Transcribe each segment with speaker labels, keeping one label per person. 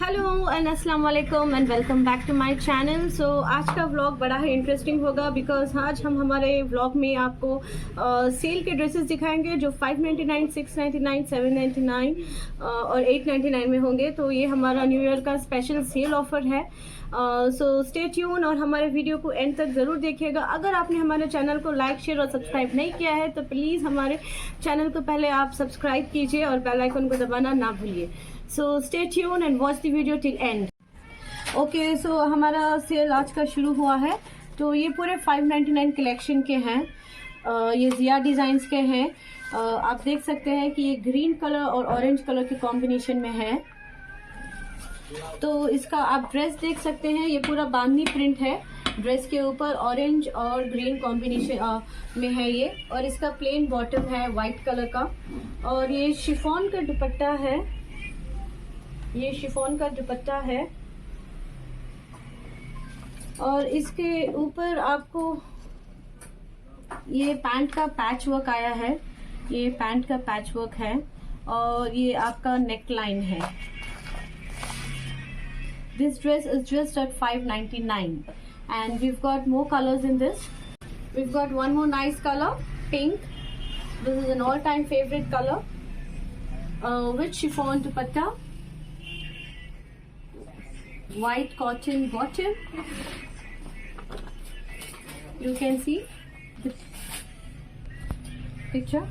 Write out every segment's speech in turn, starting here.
Speaker 1: Hello and अस्सलाम वालेकुम and welcome back to my channel. So आज का व्लॉग बड़ा ही इंटरेस्टिंग होगा बिकॉज आज हम हमारे व्लॉग में आपको सेल के ड्रेसेस दिखाएंगे जो 599, 699, 799 और 899 में होंगे। तो ये हमारा न्यू ईयर का स्पेशल सेल ऑफर है। सो स्टे ट्यून और हमारे वीडियो को एंड तक ज़रूर देखिएगा। अगर आपने हमारे चैनल को लाइक शेयर और सब्सक्राइब नहीं किया है तो प्लीज़ हमारे चैनल को पहले आप सब्सक्राइब कीजिए और बेल आइकन को दबाना ना भूलिए। So stay tuned and watch the video till end. Okay, so हमारा सेल आज का शुरू हुआ है। तो ये पूरे 599 कलेक्शन के हैं। ये जिया डिज़ाइंस के हैं। आप देख सकते हैं कि ये ग्रीन कलर और ऑरेंज कलर के कॉम्बिनेशन में है। तो इसका आप ड्रेस देख सकते हैं, ये पूरा बांधनी प्रिंट है। ड्रेस के ऊपर ऑरेंज और ग्रीन कॉम्बिनेशन में है ये, और इसका प्लेन बॉटम है वाइट कलर का, और ये शिफॉन का दुपट्टा है। ये शिफॉन का दुपट्टा है और इसके ऊपर आपको ये पैंट का पैच वर्क आया है। ये पैंट का पैच वर्क है और ये आपका नेक लाइन है। This dress is just at 599 and we've got more colors in this. We've got one more nice color, pink. This is an all-time favorite color with chiffon dupatta. White cotton bottom. You can see the picture.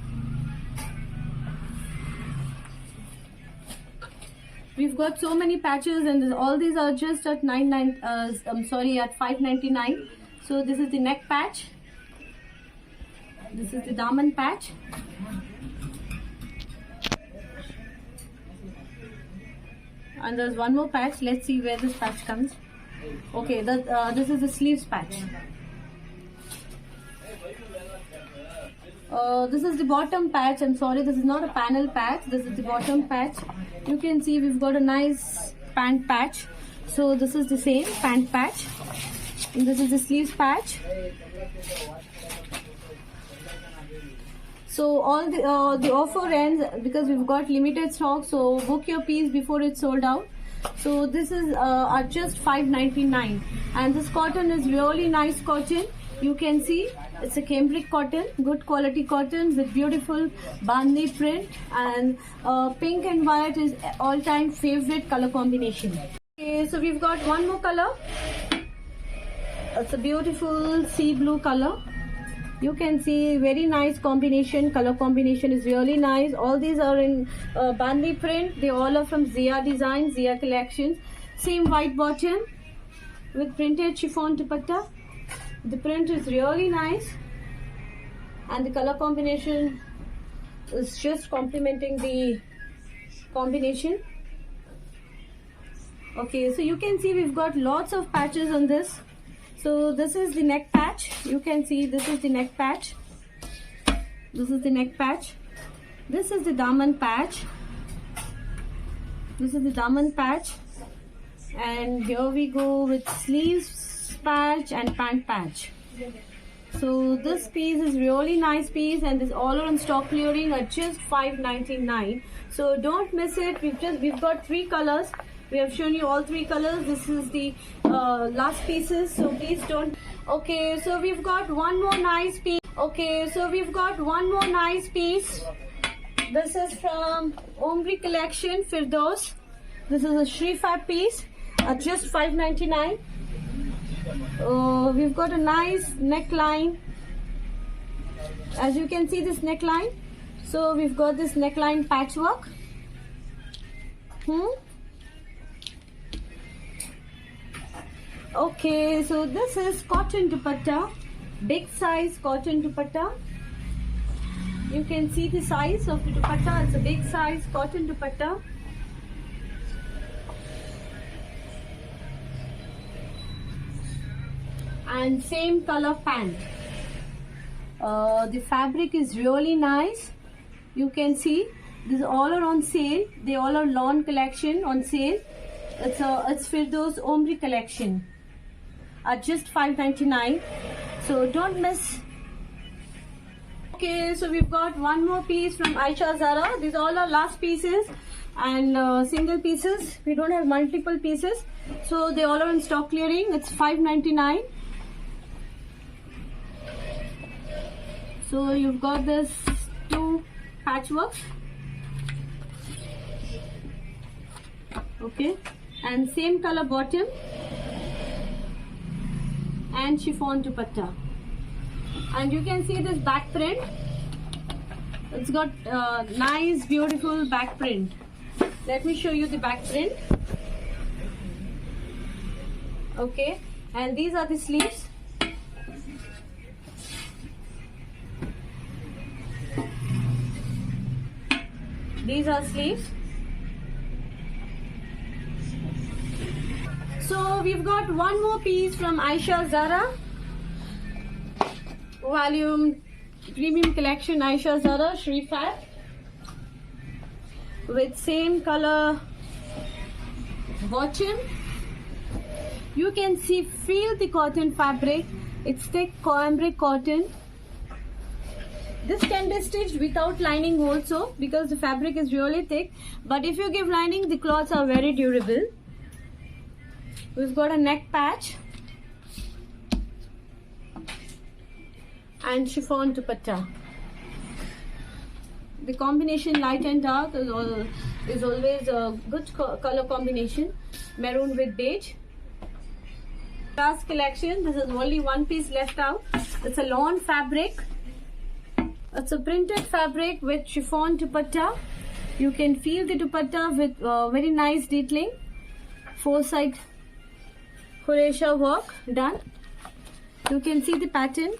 Speaker 1: We've got so many patches and all these are just at at 599. So this is the neck patch. This is the daman patch. And there's one more patch. Let's see where this patch comes. Okay, this is the sleeves patch. This is the bottom patch. I'm sorry, this is not a panel patch. This is the bottom patch. You can see we've got a nice pant patch. So this is the same pant patch. And this is the sleeves patch. So all the offer ends because we've got limited stock. So book your piece before it's sold out. So this is at just 599, and this cotton is really nice cotton. You can see it's a cambric cotton, good quality cotton with beautiful bandhni print, and pink and white is all-time favorite color combination. Okay, so we've got one more color. It's a beautiful sea blue color. You can see very nice combination. Color combination is really nice. All these are in bandhni print. They all are from Zia Design, Zia Collections. Same white bottom with printed chiffon dupatta. The print is really nice, and the color combination is just complementing the combination. Okay, so you can see we've got lots of patches on this. So this is the neck patch. You can see this is the neck patch. This is the neck patch. This is the daman patch. This is the daman patch. And here we go with sleeves patch and pant patch. So this piece is really nice piece, and this all are on stock clearing at just 599. So don't miss it. We've got 3 colors. We have shown you all 3 colors. This is the last pieces, so please don't. Okay, so we've got one more nice piece. Okay, so we've got one more nice piece. This is from Omri Collection, Firdaus. This is a Shrifab piece at just 599. We've got a nice neckline. As you can see this neckline. So we've got this neckline patchwork. Okay, so this is cotton dupatta, big size cotton dupatta. You can see the size of the dupatta. It's a big size cotton dupatta. And same color pant. The fabric is really nice. You can see these all are on sale. They all are lawn collection on sale. It's Firdaus Omri Collection at just 599. So don't miss. Okay, so we've got one more piece from Aisha Zara. These all are last pieces. and single pieces. We don't have multiple pieces, so they all are in stock clearing. It's $5.99. So you've got this two patchwork, okay, and same color bottom and chiffon dupatta. And you can see this back print. It's got nice beautiful back print. Let me show you the back print. Okay, and these are the sleeves. These are sleeves. So we've got one more piece from Aisha Zara volume premium collection. Aisha Zara Shri Fat with same color bottom. You can feel the cotton fabric. It's thick cambric cotton. This can be stitched without lining also because the fabric is really thick, but if you give lining, the cloths are very durable. We've got a neck patch and chiffon dupatta. The combination light and dark is always a good color combination. Maroon with beige. Last collection. This is only one piece left out. It's a lawn fabric. It's a printed fabric with chiffon dupatta. You can feel the dupatta with very nice detailing. Four-side Horesha work done. You can see the pattern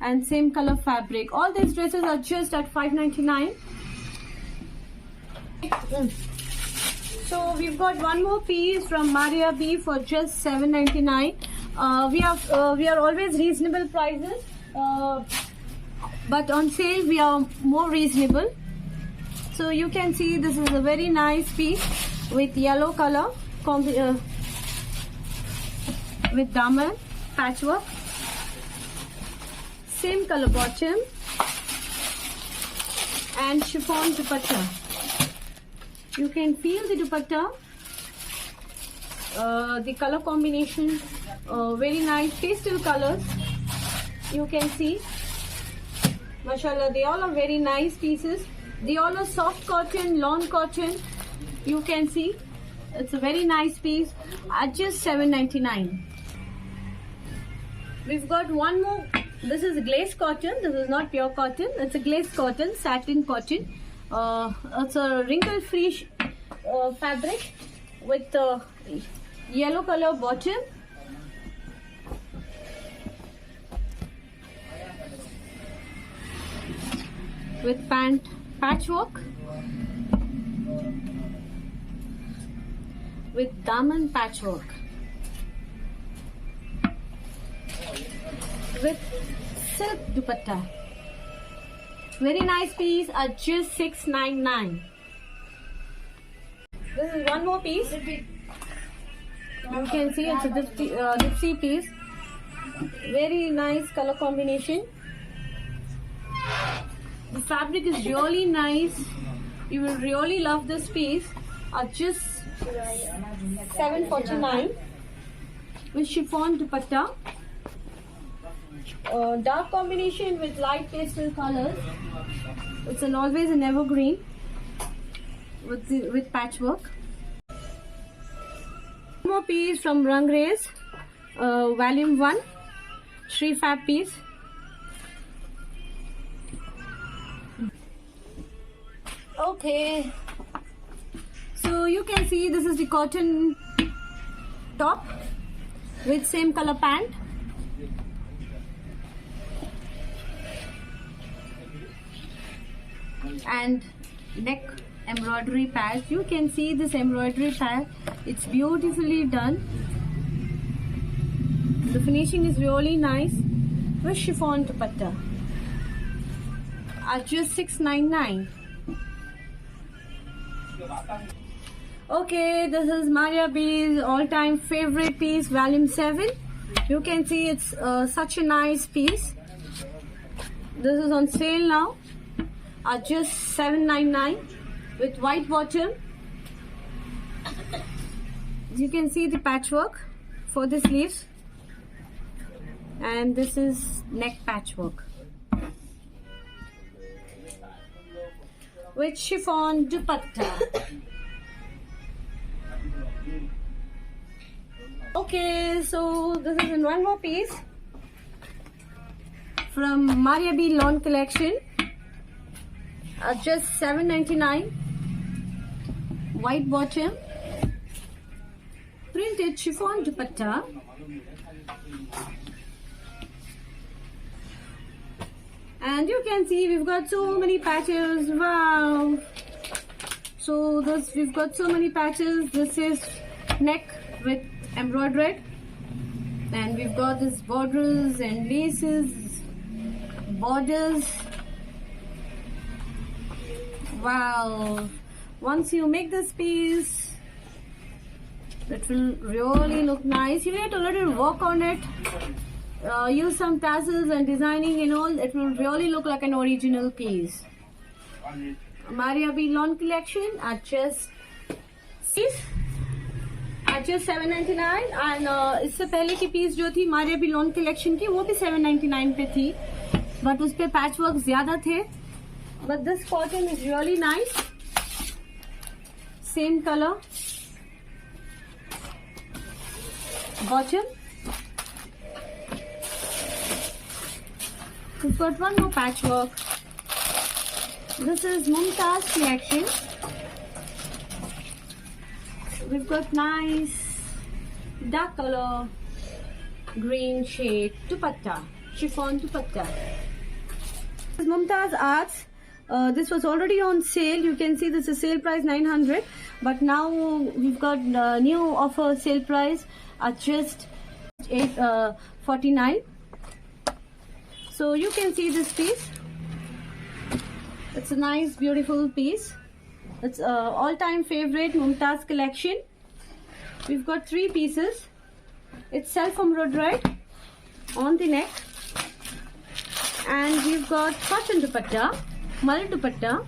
Speaker 1: and same color fabric. All these dresses are just at $5.99. So we've got one more piece from Maria B for just $7.99. We are always reasonable prices. But on sale we are more reasonable. So you can see this is a very nice piece with yellow color with daman patchwork, same color bottom and chiffon dupatta. You can feel the dupatta, the color combination, very nice pastel colors. You can see, mashallah, they all are very nice pieces. They all are soft cotton, lawn cotton. You can see it's a very nice piece at just $7.99. We've got one more. This is glaze cotton. This is not pure cotton. It's a glaze cotton, satin cotton. It's a wrinkle-free fabric with yellow color bottom. With pant patchwork, with daman patchwork, with silk dupatta. Very nice piece at just $6.99. This is one more piece. You can see it's a dipsy piece. Very nice color combination. The fabric is really nice. You will really love this piece at just $7.49 with chiffon dupatta. Dark combination with light pastel colors. It's always an evergreen with patchwork. One more piece from Rangres, volume 1, Shri Fab piece. Okay, so you can see this is the cotton top with same color pant. And neck embroidery pad. You can see this embroidery pad. It's beautifully done. The finishing is really nice with chiffon dupatta at just $6.99. Okay, this is Maria B's all-time favorite piece, volume 7. You can see it's such a nice piece. This is on sale now at just $7.99 with white bottom You can see the patchwork for the sleeves, and this is neck patchwork with chiffon dupatta. Okay, so this is in one more piece from Maria B Lawn collection at just $7.99. White bottom, printed chiffon dupatta. And you can see we've got so many patches. Wow! So we've got so many patches. This is neck with embroidered, and we've got this borders and laces, borders. Wow! Once you make this piece, it will really look nice. You need a little work on it. Use some tassels and designing and all. It will really look like an original piece. Maria B Lawn collection at just $7.99. and इससे पहले की piece जो थी Maria B lawn collection की वो भी $7.99 पे थी, बट उस पे पैच वर्क ज्यादा थे. But this cotton is really nice. Same colour bottom. We've got one more patchwork. This is Mumtaz collection. We've got nice dark color green shade dupatta, chiffon dupatta. This is Mumtaz Arts. This was already on sale. You can see this is sale price 900, but now we've got new offer sale price at just $849. So you can see this piece. It's a nice beautiful piece. It's all-time favorite Mumtaz collection. We've got 3 pieces. It's self-embroidered on the neck, and we've got cotton dupatta, mal dupatta.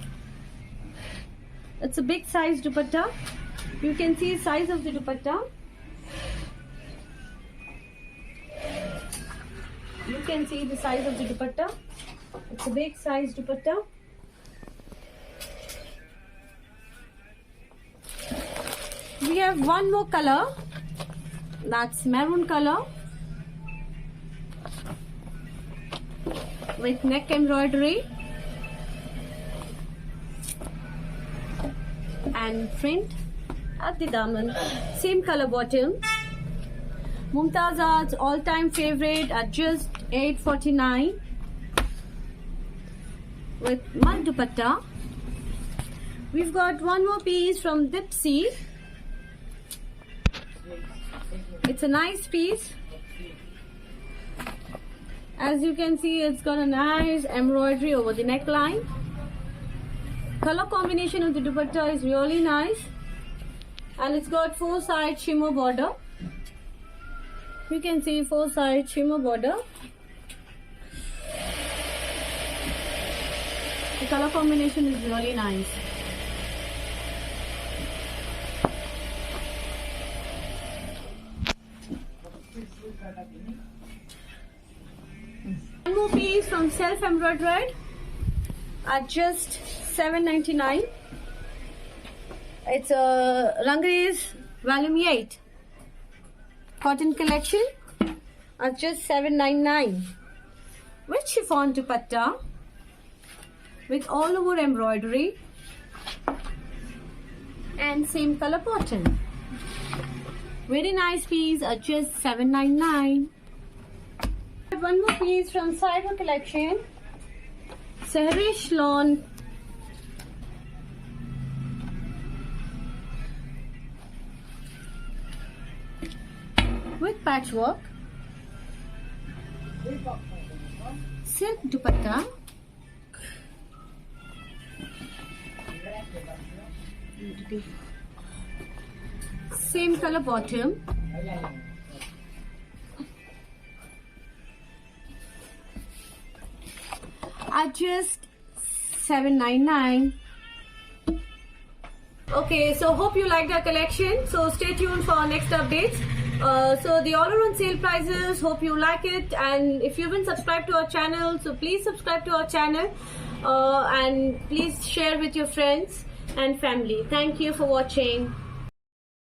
Speaker 1: It's a big size dupatta. You can see size of the dupatta. You can see the size of the dupatta. It's a big size dupatta. We have one more color. That's maroon color with neck embroidery and print at the daman. Same color bottom. Mumtaz Arts all-time favorite at just $849 with mal dupatta. We've got one more piece from Dipsy. It's a nice piece. As you can see, it's got a nice embroidery over the neckline. Color combination of the dupatta is really nice, and it's got 4-side shimmer border. You can see 4-side shimmer border. The color combination is really nice. One more piece from Self Embroidered at just $7.99. It's a Rangrees Volume 8 cotton collection at just $7.99 with chiffon dupatta with all over embroidery and same color bottom. Very nice piece at just $7.99. One more piece from Cyber collection, Sahrish Lawn with patchwork, silk dupatta, same color bottom, at just $7.99. Okay, so hope you liked our collection. So stay tuned for our next updates. So the all around sale prices, hope you like it, and if you haven't subscribed to our channel, so please subscribe to our channel, and please share with your friends and family. Thank you for watching.